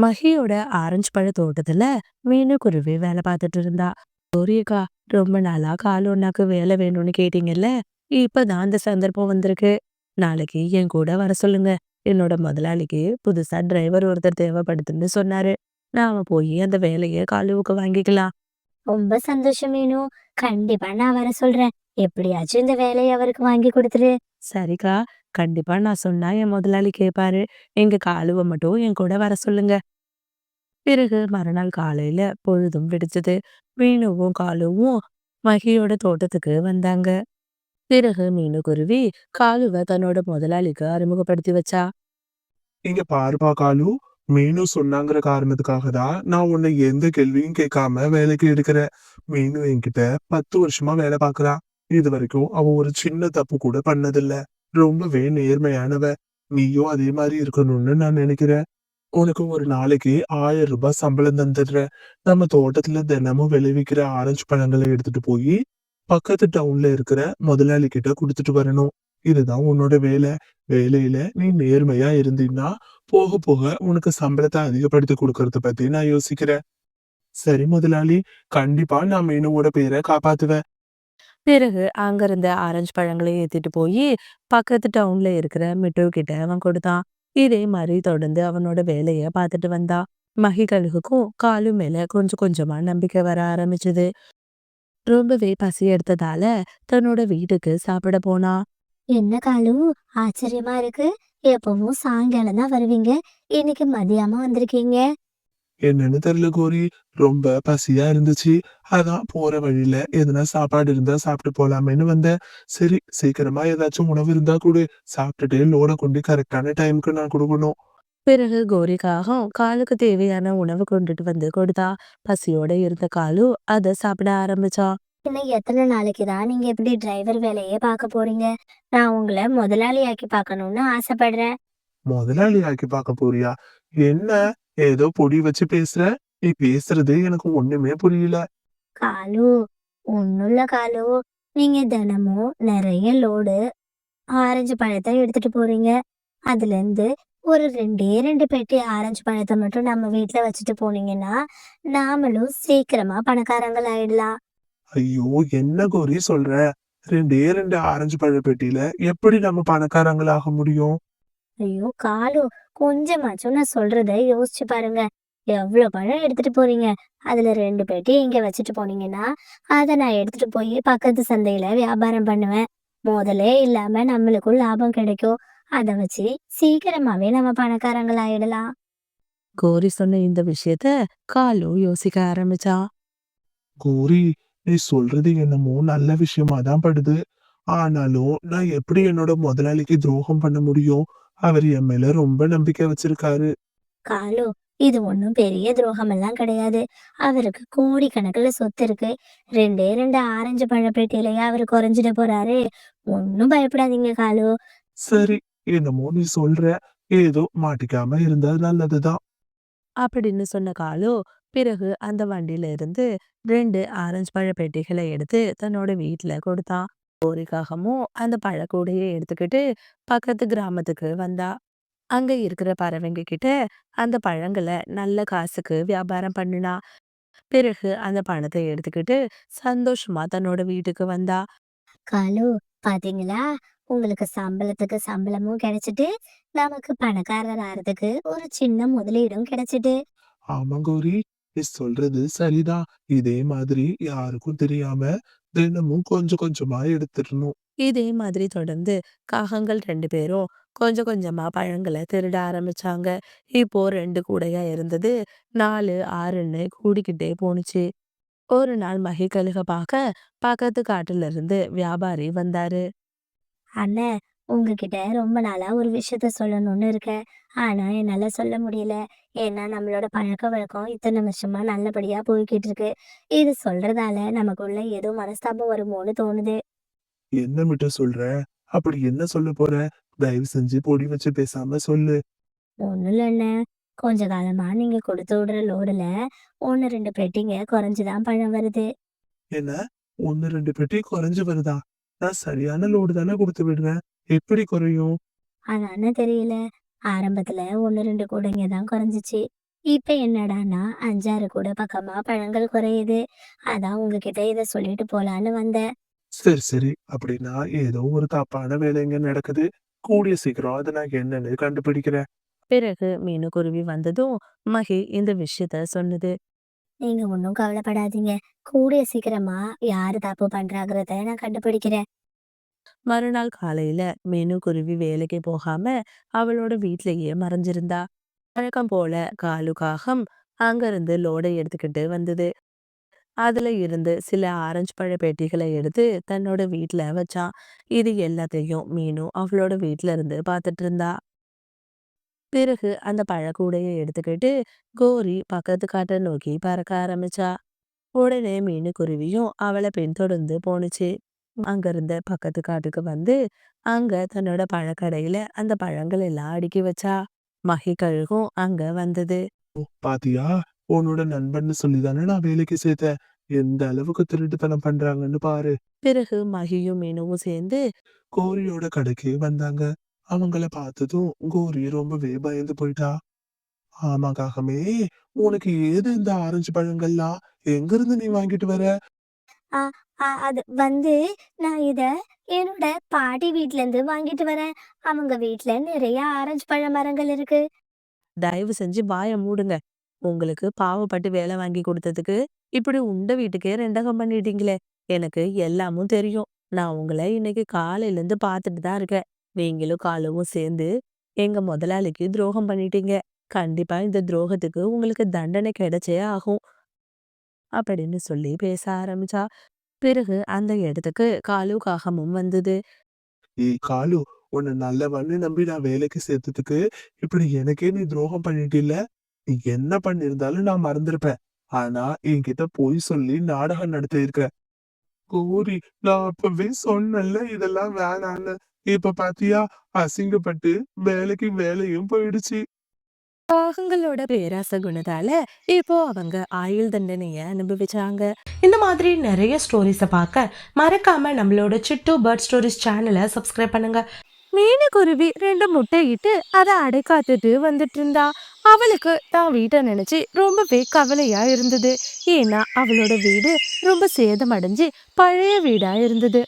மஹியோட orange பழ தோட்டத்துல மீனுக்குருவி வேலை பார்த்துட்டு இருந்தா. "சூரியக்கா, ரொம்ப நாளா கால் ஒண்ணாக்கு வேலை வேணும்னு கேட்டீங்கல்ல, இப்பதான் அந்த சந்தர்ப்பம் வந்திருக்கு. நாளைக்கு என் கூட வர சொல்லுங்க. என்னோட முதலாளிக்கு புதுசா டிரைவர் ஒருத்தர் தேவைப்படுதுன்னு சொன்னாரு. நாம போய் அந்த வேலையை காலுவுக்கு வாங்கிக்கலாம்." ரொம்ப சந்தோஷம் மீனு. கண்டிப்பா நான் வர சொல்றேன். எப்படியாச்சும் இந்த வேலைய அவருக்கு வாங்கி குடுத்துரு. சரிக்கா, கண்டிப்பா நான் சொன்னா என் முதலாளி கேட்பாரு. எங்க காலுவை மட்டும் என் கூட வர சொல்லுங்க. பிறகு மறுநாள் காலையில பொழுதும் விடிச்சது. மீனுவும் காலுவும் மகியோட தோட்டத்துக்கு வந்தாங்க. பிறகு மீனுக்குருவி காலுவ தன்னோட முதலாளிக்கு அறிமுகப்படுத்தி வச்சா. இங்க பாருப்பா காலு, மீனு சொன்னாங்கிற காரணத்துக்காக தான் நான் உன்னை எந்த கேள்வியும் கேட்காம வேலைக்கு எடுக்கிறேன். மீனு என்கிட்ட 10 வருஷமா வேலை பார்க்கறா. இது வரைக்கும் அவ ஒரு சின்ன தப்பு கூட பண்ணதில்ல. ரொம்பவே நேர்மையானவ. நீயும் அதே மாதிரி இருக்கணும்னு நான் நினைக்கிறேன். உனக்கு ஒரு நாளைக்கு 1000 ரூபாய் சம்பளம் தந்துடுறேன். நம்ம தோட்டத்துல தினமும் விளைவிக்கிற ஆரஞ்சு பழங்களை எடுத்துட்டு போய் பக்கத்து டவுன்ல இருக்கிற முதலாளி கிட்ட கொடுத்துட்டு வரணும். இதுதான் உன்னோட வேலை. வேலையில நீ நேர்மையா இருந்தீன்னா போக போக உனக்கு சம்பளத்தை அதிகப்படுத்தி கொடுக்கறத பத்தி நான் யோசிக்கிறேன். சரி முதலாளி, கண்டிப்பா நான் மீனுவோட பேரை காப்பாத்துவேன். பிறகு அங்கிருந்த ஆரஞ்சு பழங்களை ஏத்திட்டு போய் பக்கத்து டவுன்ல இருக்கிற மிட்டு கிட்ட அவன் கொடுத்தான். இதே மாதிரி தொடர்ந்து அவனோட வேலைய பார்த்துட்டு வந்தா. மகிகளுக்கும் காலு மேல கொஞ்சம் கொஞ்சமா நம்பிக்கை வர ஆரம்பிச்சது. ரொம்பவே பசி எடுத்ததால தன்னோட வீட்டுக்கு சாப்பிட போனா. என்ன காலு, ஆச்சரியமா இருக்கு. எப்பவும் சாயங்காலம் தான் வருவீங்க. இன்னைக்கு மதியமா வந்திருக்கீங்க. என்னன்னு தெரியல கோரி, ரொம்ப பசியா இருந்துச்சு. அதான் போற வழியில எதனா சாப்பாடு இருந்தா சாப்பிட்டு போலாமேன்னு வந்தேன். சரி, சீக்கிரமா ஏதாச்சும் உணவு இருந்தா கொடு. சாப்பிட்டுட்டு லோட கொண்டு கரெக்டான டைமுக்கு நான் கொடுக்கணும். பிறகு கோரிக்காகவும் காலுக்கு தேவையான உணவு கொண்டுட்டு வந்து கொடுத்தா. பசியோட இருந்த காலு அதை சாப்பிட ஆரம்பிச்சா. இன்னும் எத்தனை நாளைக்கு தான் நீங்க இப்படி டிரைவர் வேலையே பார்க்க போறீங்க? நான் உங்களை முதலாளியாக்கி பார்க்கணும்னு ஆசைப்படுறேன். முதலாளி ஆக்கி பார்க்க போறியா? என்ன, ஏதோ பொடி வச்சு பேசுற? நீ பேசுறது எனக்கு ஒண்ணுமே புரியல. காலு, ஒண்ணுல்ல காலு. நீங்க தினமும் நிறைய லோடு ஆரஞ்சு பழத்தை எடுத்துட்டு போறீங்க. அதுல இருந்து ஒரு 2 பெட்டி ஆரஞ்சு பழத்தை மட்டும் நம்ம வீட்ல வச்சுட்டு போனீங்கன்னா, நாமளும் சீக்கிரமா பணக்காரங்கள் ஆயிடலாம். ஐயோ, என்ன கோரி சொல்ற? ரெண்டே ரெண்டு ஆரஞ்சு பழ பெட்டியில எப்படி நம்ம பணக்காரங்களாக முடியும்? ஐயோ காலு, கொஞ்சமாச்சும் நான் சொல்றத யோசிச்சு பாருங்க. எவ்வளவு பழம் எடுத்துட்டு போறீங்க? அதுல 2 பெட்டி இங்க வச்சுட்டு போனீங்கன்னா, அதை நான் எடுத்துட்டு போய் பக்கத்து சந்தையில வியாபாரம் பண்ணுவேன். முதலே இல்லாம நம்மளுக்கும் லாபம் கிடைக்கும். அதை வச்சு சீக்கிரமாவே நம்ம பணக்காரங்கள் ஆயிடலாம். கோரி சொன்ன இந்த விஷயத்த காலு யோசிக்க ஆரம்பிச்சா. கோரி, நீ சொல்றது என்னமோ நல்ல விஷயமா தான் படுது. ஆனாலும் நான் எப்படி என்னோட முதலாளிக்கு துரோகம் பண்ண முடியும்? அவர் என் மேல ரொம்ப நம்பிக்கை வச்சிருக்காரு. காலு, இது ஒண்ணும் பெரிய துரோகம் எல்லாம் கிடையாது. அவருக்கு கோடிக்கணக்குல சொத்து இருக்கு. 2 ஆரஞ்சு பழ பெட்டியிலயா அவரு குறைஞ்சிட போறாரு? ஒண்ணும் பயப்படாதீங்க காலு. சரி, என்னமோ நீ சொல்ற. ஏதோ மாட்டிக்காம இருந்தா நல்லதுதான். அப்படின்னு சொன்ன காலு பிறகு அந்த வண்டியில இருந்து 2 ஆரஞ்சு பழ பெட்டிகளை எடுத்து தன்னோட வீட்டுல கொடுத்தான். கோரிக்காகமும் அந்த பழக்கூடையை எடுத்துக்கிட்டு பக்கத்து கிராமத்துக்கு வந்தா. அங்க இருக்கிற பறவைங்க கிட்ட அந்த பழங்களை நல்ல காசுக்கு வியாபாரம் பண்ணினா. பிறகு அந்த பணத்தை எடுத்துக்கிட்டு சந்தோஷமா தன்னோட வீட்டுக்கு வந்தா. காலு, பாத்தீங்களா? உங்களுக்கு சம்பளத்துக்கு சம்பளமும் கிடைச்சிட்டு, நமக்கு பணக்காரர் ஆறதுக்கு ஒரு சின்ன முதலீடும் கிடைச்சிட்டு. ஆமா கௌரி, நீ சொல்றது சரிதான். இதே மாதிரி யாருக்கும் தெரியாம தினமும் கொஞ்சம் கொஞ்சமா எடுத்துடணும். இதே மாதிரி தொடர்ந்து காகங்கள் 2 பேரும் கொஞ்சம் கொஞ்சமா பழங்களை திருட ஆரம்பிச்சாங்க. இப்போ 2 கூடையா இருந்தது 4, 6ன்னு கூடிக்கிட்டே போணுச்சு. ஒரு நாள் மகிக்கழுக பார்க்க பக்கத்து காட்டுல இருந்து வியாபாரி வந்தாரு. அண்ணே, உங்ககிட்ட ரொம்ப நாளா ஒரு விஷயத்த சொல்லணும்னு இருக்கேன். ஆனா என்னால சொல்ல முடியல. ஏன்னா நம்மளோட பழக்கவழக்கம் இத்தனை வருஷமா நல்லபடியா போய்க்கிட்டு இருக்கு. இது சொல்றதால நமக்குள்ள ஏதோ மனஸ்தாபம் வருமோன்னு தோணுது. என்ன மட்டும் சொல்ற? அப்படி என்ன சொல்ல போற? தயவு செஞ்சு பொடி வச்சு பேசாம சொல்லு. ஒண்ணும் இல்ல அண்ணே. கொஞ்ச காலமா நீங்க கொடுத்து விடுற லோடுல 1, 2 பெட்டிங்க குறைஞ்சுதான் பழம் வருது. என்ன, ஒன்னு ரெண்டு பெட்டி குறைஞ்சு வருதா? நான் சரியான லோடு தானே கொடுத்து விடுறேன். எப்படி குறையும்? அதானே தெரியல. ஆரம்பத்துல 1, 2 கூடைங்க தான் குறைஞ்சிச்சு. இப்ப என்னடான்னா 5, 6 கூட பக்கமா பழங்கள் குறையுது. அதான் உங்ககிட்ட இத சொல்லிட்டு போலான்னு வந்தேன். சரி சரி, அப்படின்னா ஏதோ ஒரு தப்பான வேலை இங்க நடக்குது. கூடிய சீக்கிரம் அதை நான் என்னன்னு கண்டுபிடிக்கிறேன். பிறகு மீனுக்குருவி வந்ததும் மகி இந்த விஷயத்த சொன்னது. நீங்க ஒண்ணும் கவலைப்படாதீங்க. கூடிய சீக்கிரமா யாரு தப்பு பண்றாங்கிறத நான் கண்டுபிடிக்கிறேன். மறுநாள் காலையில மீனுக்குருவி வேலைக்கு போகாம அவளோட வீட்லயே மறைஞ்சிருந்தா. வழக்கம் போல காலு காகம் அங்கிருந்து லோடை எடுத்துக்கிட்டு வந்தது. அதுல இருந்து சில ஆரஞ்சு பழ பெட்டிகளை எடுத்து தன்னோட வீட்ல வச்சான். இது எல்லாத்தையும் மீனு அவளோட வீட்ல இருந்து பார்த்துட்டு இருந்தா. பிறகு அந்த பழக்கூடைய எடுத்துக்கிட்டு கோரி பக்கத்து காட்டை நோக்கி பறக்க ஆரம்பிச்சா. உடனே மீனுக்குருவியும் அவளை பின்தொடர்ந்து போணுச்சு. அங்கிருந்த பக்கத்து காட்டுக்கு வந்து அங்க தன்னோட பழக்கடையில அந்த பழங்கள் எல்லாம் அடுக்கி வச்சா. மகி கழுகும் அங்க வந்தது. பாத்தியா, உன்னோட நண்பன்னு சொல்லிதானே நான் வேலைக்கு சேர்த்தேன். எந்த அளவுக்கு திருட்டுத்தனம் பண்றாங்கன்னு பாரு. பிறகு மகியும் மீனுவும் சேர்ந்து கோரியோட கடைக்கு வந்தாங்க. அவங்கள பார்த்ததும் கோரி ரொம்பவே பயந்து போயிட்டா. ஆமா காகமே, உனக்கு ஏது இந்த ஆரஞ்சு பழங்கள்லாம்? எங்க இருந்து நீ வாங்கிட்டு வர? ஆ அது வந்து நான் இத என்னோட பாட்டி வீட்ல இருந்து வாங்கிட்டு வரேன். அவங்க வீட்ல நிறைய ஆரஞ்சு பழ மரங்கள் இருக்கு. தயவு செஞ்சு வாய மூடுங்க. உங்களுக்கு பாவப்பட்டு வேலை வாங்கி கொடுத்ததுக்கு இப்படி உண்ட வீட்டுக்கே ரெண்டகம் பண்ணிட்டீங்களே. எனக்கு எல்லாமும் தெரியும். நான் உங்களை இன்னைக்கு காலையில இருந்து பார்த்துட்டு தான் இருக்கேன். நீங்களும் காலுவும் சேர்ந்து எங்க முதலாளிக்கு துரோகம் பண்ணிட்டீங்க. கண்டிப்பா இந்த துரோகத்துக்கு உங்களுக்கு தண்டனை கிடைச்சே ஆகும் அப்படின்னு சொல்லி பேச ஆரம்பிச்சா. பிறகு அந்த இடத்துக்கு காலு காகமும் வந்தது. ஏய் காலு, உன்னை நல்லவன்னு நம்பி நான் வேலைக்கு சேர்த்ததுக்கு இப்படி எனக்கே நீ துரோகம் பண்ணிட்டில்ல. நீ என்ன பண்ணிருந்தாலும் நான் மறந்திருப்பேன். ஆனா என்கிட்ட பொய் சொல்லி நாடகம் நடத்தி இருக்க. கோரி, நான் அப்பவே சொன்னேன்ல இதெல்லாம் வேணான்னு. இப்ப பாத்தியா, அசிங்கப்பட்டு வேலைக்கு வேலையும் போயிடுச்சு. காகங்களோட பேராச குணத்தால இப்போ அவங்க ஆயுள் தண்டனைய அனுபவிச்சாங்க. இந்த மாதிரி நிறைய ஸ்டோரிஸை பார்க்க மறக்காம நம்மளோட சிட்டு பேர்ட் ஸ்டோரிஸ் சேனலை சப்ஸ்கிரைப் பண்ணுங்க. மீனுக்குருவி 2 முட்டையிட்டு அதை அடைக்காத்துட்டு வந்துட்டு இருந்தா. அவளுக்கு தான் வீட்டை நினைச்சு ரொம்பவே கவலையா இருந்தது. ஏன்னா அவளோட வீடு ரொம்ப சேதமடைஞ்சு பழைய வீடா இருந்தது.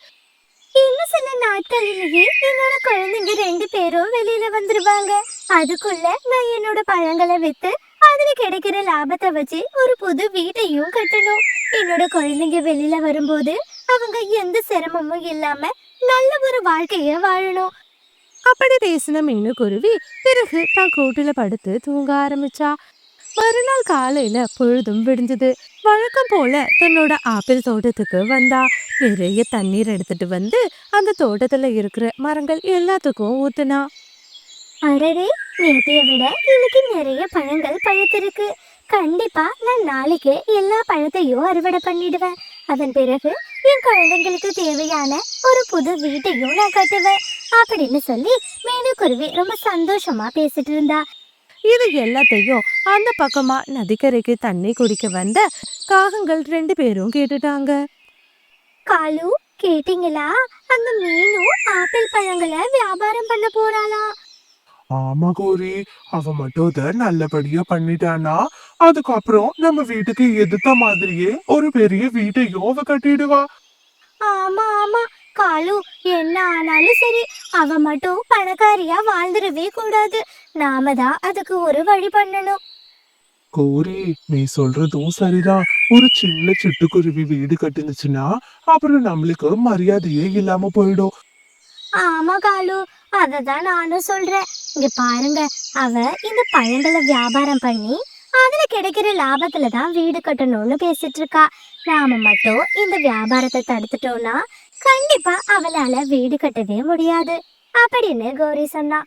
இன்னும் சில நாட்களிலேயே என்னோட குழந்தைங்க 2 பேரும் வெளியில வந்துருவாங்க. அதுக்குள்ள நான் என்னோட பழங்களை வித்து அதுல கிடைக்கிற லாபத்தை வச்சு ஒரு புது வீட்டையும் கட்டணும். என்னோட குழந்தைங்க வெளியில வரும்போது அவங்க எந்த சிரமமும் இல்லாம நல்ல ஒரு வாழ்க்கைய வாழணும். அப்படி பேசின மீனுக்குருவி பிறகு தான் கூட்டுல படுத்து தூங்க ஆரம்பிச்சா. மறுநாள் காலையில பொழுதும் விடிஞ்சது. வழக்கம் போல தன்னோட ஆப்பிள் தோட்டத்துக்கு வந்தா. நிறைய தண்ணீர் எடுத்துட்டு வந்து அந்த தோட்டத்துல இருக்கிற மரங்கள் எல்லாத்துக்கும் ஊத்துனா. அடடே, நேத்தைய விட இன்னைக்கு நிறைய பழங்கள் பழுத்திருக்கு. கண்டிப்பா நான் நாளைக்கு எல்லா பழத்தையும் அறுவடை பண்ணிடுவேன். அதன் பிறகு என் குழந்தைங்களுக்கு தேவையான ஒரு புது வீட்டையும் நான் கட்டுவேன் அப்படின்னு சொல்லி மீனுக்குருவி ரொம்ப சந்தோஷமா பேசிட்டு இருந்தா. இது எல்லாத்தையும் அந்த பக்கமா நதிக்கரைக்கு தண்ணி குடிக்க வந்த காகங்கள் 2 பேரும் கேட்டுட்டாங்க. காலு, கேட்டீங்களா? அந்த மீனும் ஆப்பிள் பழங்களை வியாபாரம் பண்ண போறாளா? ஆமா கோரி, அவ மட்டும் இத நல்லபடியா பண்ணிட்டானா, அதுக்கப்புறம் நம்ம வீட்டுக்கு எதிர்த்த மாதிரியே ஒரு பெரிய வீட்டையும் அவ கட்டிடுவா. ஆமா ஆமா காலு, என்ன ஆனாலும் சரி, அவ மட்டும் பணக்காரியா வாழ்ந்துடவே கூடாது. நாம தான் அதுக்கு ஒரு வழி பண்ணணும். கோரி, நீ சொல்றதும் சரிதான். ஒரு சின்ன சிட்டுக்குருவி வீடு கட்டுனுச்சுன்னா அப்புறம் நம்மளுக்கு மரியாதையே இல்லாம போயிடும். ஆமா காலு, அததான் நானும் சொல்றேன். இங்க பாருங்க, அவ இந்த பழங்களை வியாபாரம் பண்ணி அதுல கிடைக்கிற லாபத்துல தான் வீடு கட்டணும்னு பேசிட்டு இருக்கா. நாம மட்டும் இந்த வியாபாரத்தை தடுத்துட்டோம்னா கண்டிப்பா அவளால வீடு கட்டவே முடியாது அப்படின்னு கௌரி சொன்னா.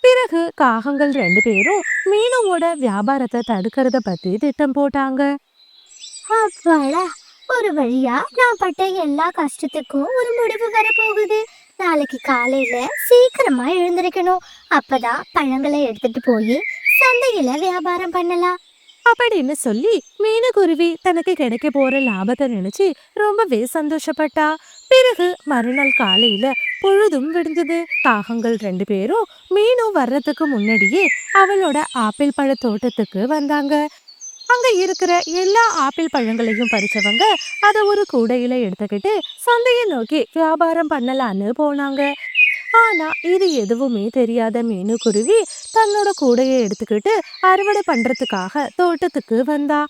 பிறகு காகங்கள் 2 பேரும் மீனுவோட வியாபாரத்தை தடுக்கிறத பத்தி திட்டம் போட்டாங்க. அப்பாடா, ஒரு வழியா நான் பட்ட எல்லா கஷ்டத்துக்கும் ஒரு முடிவு வரப்போகுது. நாளைக்கு காலையில சீக்கிரமா எழுந்திருக்கணும். அப்பதான் பழங்களை எடுத்துட்டு போய் சந்தையில வியாபாரம் பண்ணலாம். அப்படின்னு சொல்லி மீனுக்குருவி தனக்கு கிடைக்க போற லாபத்தை நினைச்சு ரொம்பவே சந்தோஷப்பட்டா. பிறகு மறுநாள் காலையில பொழுதும் விடிஞ்சது. காகங்கள் ரெண்டு பேரும் மீனு வர்றதுக்கு முன்னாடியே அவளோட ஆப்பிள் பழ தோட்டத்துக்கு வந்தாங்க. அங்க இருக்கிற எல்லா ஆப்பிள் பழங்களையும் பறிச்சவங்க அத ஒரு கூடையில எடுத்துக்கிட்டு சந்தையை நோக்கி வியாபாரம் பண்ணலான்னு போனாங்க. ஆனா இது எதுவுமே தெரியாத மீனுக்குருவி தன்னோட கூடையை எடுத்துக்கிட்டு அறுவடை பண்றதுக்காக தோட்டத்துக்கு வந்தா.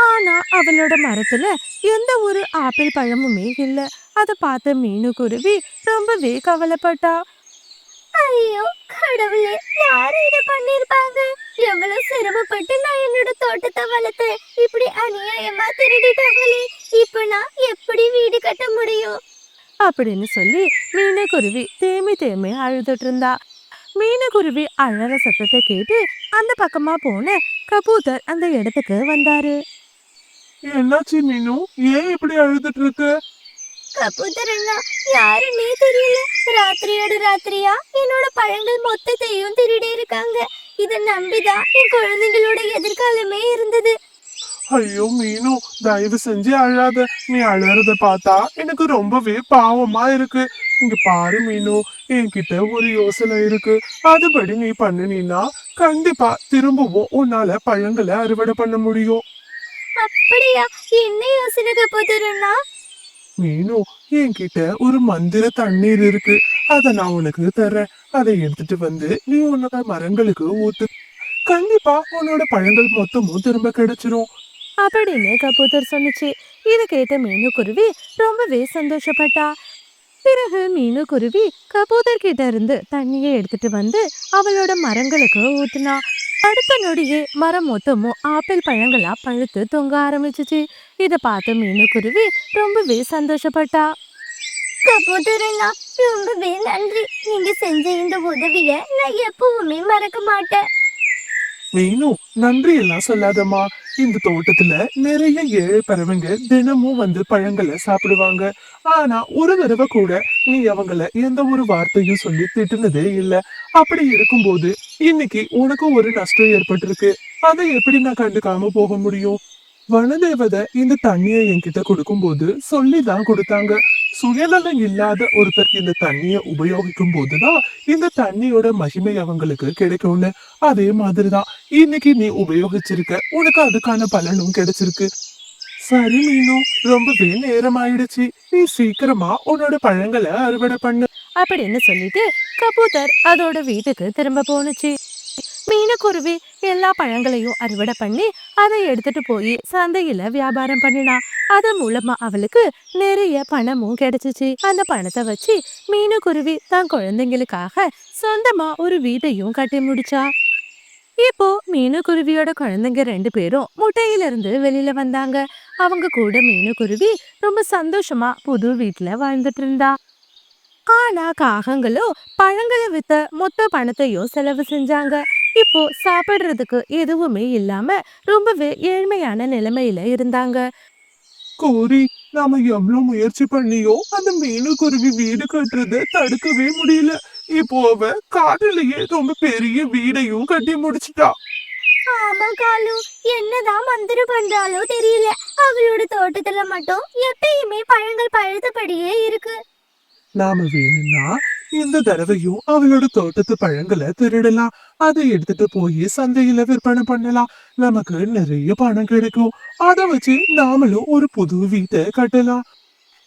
ஆனா அவளோட மரத்துல எந்த ஒரு ஆப்பிள் பழமுமே இல்ல. அத பார்த்த மீனுக்குருவி ரொம்பவே கவலைப்பட்டா. ஐயோ கடவுளே, யாரு இத பண்ணிருப்பாங்க? எவ்வளவு சிரமப்பட்டு நான் என்னோட தோட்டத்தை வளர்த்தேன், இப்படி அநியாயமா திருடிட்டாங்களே. இப்ப நான் எப்படி வீடு கட்ட முடியும்? அப்படின்னு சொல்லி மீனுக்குருவி தேம்பி தேம்பி அழுதுட்டு இருந்தா. மீனுக்குருவி அழற சத்தத்தை கேட்டு அந்த பக்கமா போன கபூதர் அந்த இடத்துக்கு வந்தாரு. என்னாச்சு மீனு? ஏன் இப்படி அழுதுட்டு இருக்க? கபூதரண்ணா, யாருன்னே தெரியல. ராத்திரியோட ராத்திரியா என்னோட பழங்கள் மொத்தத்தையும் திருடி இருக்காங்க. இத நம்பிதான் என் குழந்தைங்களோட எதிர்காலமே இருந்தது. ஐயோ மீனு, தயவு செஞ்சு அழாத. நீ அழறத பார்த்தா எனக்கு ரொம்பவே பாவமா இருக்கு. இங்க பாரு மீனு, என்கிட்ட ஒரு யோசனை இருக்கு. அதுபடி நீ பண்ணுனீன்னா கண்டிப்பா திரும்பவும் உன்னால பழங்களை அறுவடை பண்ண முடியும். அப்படியா? என்ன யோசனை கபூதரண்ணா? மீனு, என்கிட்ட ஒரு மந்திர தண்ணீர் இருக்கு. அத நான் உனக்கு தரேன். அதை எடுத்துட்டு வந்து நீ உன்னோட மரங்களுக்கு ஊத்து. கண்டிப்பா உன்னோட பழங்கள் மொத்தமும் திரும்ப கிடைச்சிரும். அப்படின்னு கபூதர் சொன்னுச்சு. இதை கேட்ட மீனுக்குருவி ரொம்பவே சந்தோஷப்பட்டா. பிறகு மீனுக்குருவி கபூதர் கிட்ட இருந்து தண்ணியை எடுத்துட்டு வந்து அவளோட மரங்களுக்கு ஊத்துனா. அடுத்த நொடியே மரம் மொத்தமும் ஆப்பிள் பழங்களா பழுத்து தொங்க ஆரம்பிச்சுச்சு. இத பார்த்த மீனுக்குருவி ரொம்பவே சந்தோஷப்பட்டா. கபூதரண்ணா, ரொம்பவே நன்றி. நீங்க செஞ்ச இந்த உதவிய நான் எப்பவுமே மறக்க மாட்டேன். மீனு, நன்றி எல்லாம் சொல்லாதம்மா. இந்த தோட்டத்துல நிறைய ஏழை பறவைங்க தினமும் வந்து பழங்களை சாப்பிடுவாங்க. ஆனா ஒரு தடவை கூட நீ அவங்கள எந்த ஒரு வார்த்தையும் சொல்லி திட்டுனதே இல்ல. அப்படி இருக்கும்போது இன்னைக்கு உனக்கு ஒரு நஷ்டம் ஏற்பட்டிருக்கு. அதை எப்படி நான் கண்டுக்காம போக முடியும்? வனதேவதை இந்த தண்ணியை என்கிட்ட கொடுக்கும்போது சொல்லிதான் கொடுத்தாங்க. சுயநலம் இல்லாத ஒருத்தர் இந்த தண்ணியை உபயோகிக்கும் போதுதான் இந்த தண்ணியோட மகிமை அவங்களுக்கு கிடைக்கும்னு. அதே மாதிரிதான் இன்னைக்கு நீ உபயோகிச்சிருக்க, உனக்கு அதுக்கான பலனும் கிடைச்சிருக்கு. சரி மீனு, ரொம்பவே நேரம் ஆயிடுச்சு. நீ சீக்கிரமா உன்னோட பழங்களை அறுவடை பண்ணு. அப்படின்னு சொல்லிட்டு கபூதர் அதோட வீட்டுக்கு திரும்ப போனுச்சு. மீனுக்குருவி எல்லா பழங்களையும் அறுவடை பண்ணி அதை எடுத்துட்டு போய் சந்தையில வியாபாரம் பண்ணினா. அது மூலமா அவளுக்கு நிறைய பணமும் கிடைச்சிச்சு. அந்த பணத்தை வச்சு மீனுக்குருவி தன் குழந்தைங்களுக்காக சொந்தமா ஒரு வீட்டையும் கட்டி முடிச்சா. இப்போ மீனுக்குருவியோட குழந்தைங்க ரெண்டு பேரும் முட்டையில இருந்து வெளியில வந்தாங்க. அவங்க கூட மீனுக்குருவி ரொம்ப சந்தோஷமா புது வீட்டுல வாழ்ந்துட்டு இருந்தா. ஆனா காகங்களோ பழங்களை வித்த மொத்த பணத்தையும் செலவு செஞ்சாங்க. இப்போ சாப்பிடுறதுக்கு எதுவுமே இல்லாம ரொம்பவே ஏழ்மையான நிலைமையில இருந்தாங்க. கோரி, நாம எவ்வளவு முயற்சி பண்ணியோ அந்த மீனுக்குருவி வீடு கட்டுறத தடுக்கவே முடியல. இப்போ அவ காட்டுலயே ரொம்ப பெரிய வீடையும் கட்டி முடிச்சிட்டா. ஆமா காலு, என்னதான் மந்திரம் பண்றாலோ தெரியல. அவளோட தோட்டத்துல மட்டும் எப்பயுமே பழங்கள் பழுத்தபடியே இருக்கு. நாம வேணும்னா இந்த தடவையும் அவளோட தோட்டத்து பழங்களை திருடலாம். அதை எடுத்துட்டு போய் சந்தையில விற்பனை பண்ணலாம். நமக்கு நிறைய பணம் கிடைக்கும். அதை வச்சு நாமளும் ஒரு புது வீட்டை கட்டலாம்.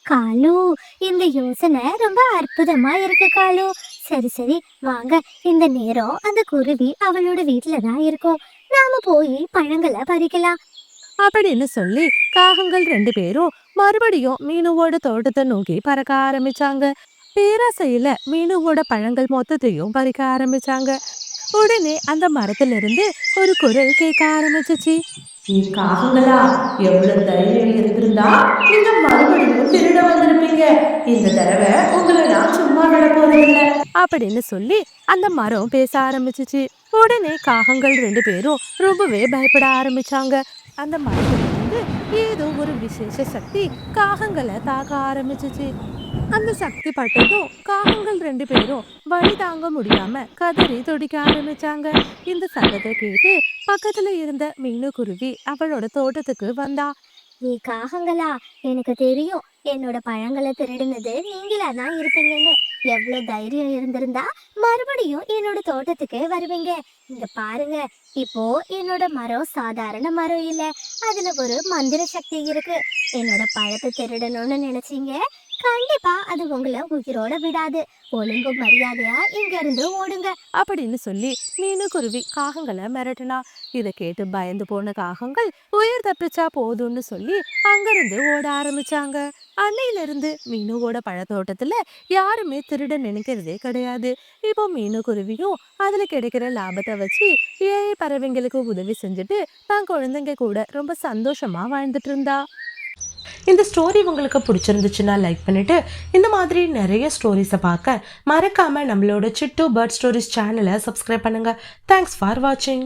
காலு, இந்த யோசனை ரொம்ப அற்புதமா இருக்கு காலு. சரி சரி, வாங்க. இந்த நேரம் அந்த குருவி அவளோட வீட்டுல தான் இருக்கும். நாம போய் பழங்களை பறிக்கலாம். அப்படின்னு சொல்லி காகங்கள் ரெண்டு பேரும் மறுபடியும் மீனுவோட தோட்டத்தை நோக்கி பறக்க ஆரம்பிச்சாங்க. பேராசையில மீனுவோட பழங்கள் மொத்தத்தையும் பறிக்க ஆரம்பிச்சாங்க. உடனே அந்த மரத்துல இருந்து ஒரு குரல் கேட்க ஆரம்பிச்சுச்சு. காகங்களா, எவ்வளவு தைரியம் இருந்திருந்தா நீங்க மறுபடியும் திருட வந்திருப்பீங்க. இந்த தடவை உங்களை நான் சும்மா விட போறதில்ல. அப்படின்னு சொல்லி அந்த மரம் பேச ஆரம்பிச்சுச்சு. உடனே காகங்கள் ரெண்டு பேரும் ரொம்பவே பயப்பட ஆரம்பிச்சாங்க. அந்த மரத்துல இருந்து ஏதோ ஒரு விசேஷ சக்தி காகங்களை தாக்க ஆரம்பிச்சுச்சு. அந்த சக்தி பட்டதும் காகங்கள் 2 பேரும் வலி தாங்க முடியாம கதறி துடிக்க ஆரம்பிச்சாங்க. இந்த சத்தத்தை கேட்டு பக்கத்துல இருந்த மீனுக்குருவி அவளோட தோட்டத்துக்கு வந்தா. நீ காகங்களா? எனக்கு தெரியும் என்னோட பழங்களை திருடுனது நீங்களா தான் இருப்பீங்கன்னு. எவ்வளவு தைரியம் இருந்திருந்தா மறுபடியும் என்னோட தோட்டத்துக்கு வருவீங்க. இங்க பாருங்க, இப்போ என்னோட மரம் சாதாரண மரம் இல்ல, அதுல ஒரு மந்திர சக்தி இருக்கு. என்னோட பழத்தை திருடணும்னு நினைச்சீங்க, கண்டிப்பா அது உங்களை உயிரோட விடாது. ஒழுங்கு மரியாதையா இங்க இருந்து ஓடுங்க. அப்படின்னு சொல்லி மீனுக்குருவி காகங்களை மிரட்டினா. இதை கேட்டு பயந்து போன காகங்கள் உயிர் தப்பிச்சா போதும்னு சொல்லி அங்கிருந்து ஓட ஆரம்பிச்சாங்க. அன்னையில இருந்து மீனுவோட பழத்தோட்டத்துல யாருமே திருட நினைக்கிறதே கிடையாது. இப்போ மீனுக்குருவியும் அதுல கிடைக்கிற லாபத்தை வச்சு ஏழை பறவைங்களுக்கு உதவி செஞ்சுட்டு தான் குழந்தைங்க கூட ரொம்ப சந்தோஷமா வாழ்ந்துட்டு இருந்தா. இந்த ஸ்டோரி உங்களுக்கு பிடிச்சிருந்துச்சுன்னா லைக் பண்ணிட்டு இந்த மாதிரி நிறைய ஸ்டோரிஸை பார்க்க மறக்காம நம்மளோட சிட்டு பேர்ட் ஸ்டோரிஸ் சேனலை சப்ஸ்கிரைப் பண்ணுங்க. தேங்க்ஸ் ஃபார் வாட்சிங்.